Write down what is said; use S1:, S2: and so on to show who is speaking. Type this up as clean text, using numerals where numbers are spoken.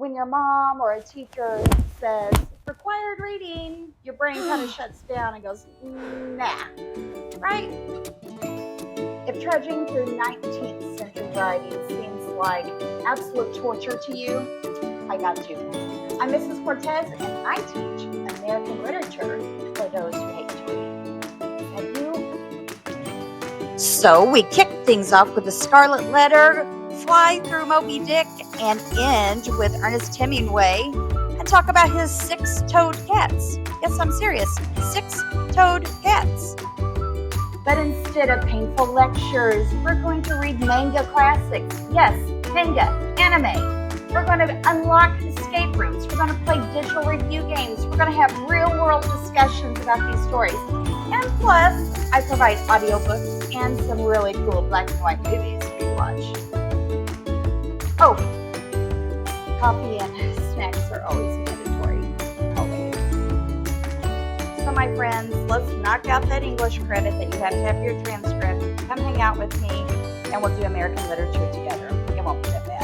S1: when your mom or a teacher says required reading, your brain kind of shuts down and goes, nah, right? If trudging through 19th century writing seems like absolute torture to you, I got you. I'm Mrs. Cortez, and I teach American literature for those who hate to read. And you? So we kick things off with The Scarlet Letter, fly through Moby Dick, and end with Ernest Hemingway, and talk about his six-toed cats. Yes, I'm serious. Six-toed cats. But instead of painful lectures, we're going to read Manga Classics. Yes, manga, anime. We're going to unlock escape rooms. We're going to play digital review games. We're going to have real-world discussions about these stories. And plus, I provide audiobooks and some really cool black and white movies for you to watch. Oh, coffee and snacks are always mandatory. Always. So my friends, let's knock out that English credit that you have to have your transcript. Come hang out with me and we'll do American literature together. It won't be that bad.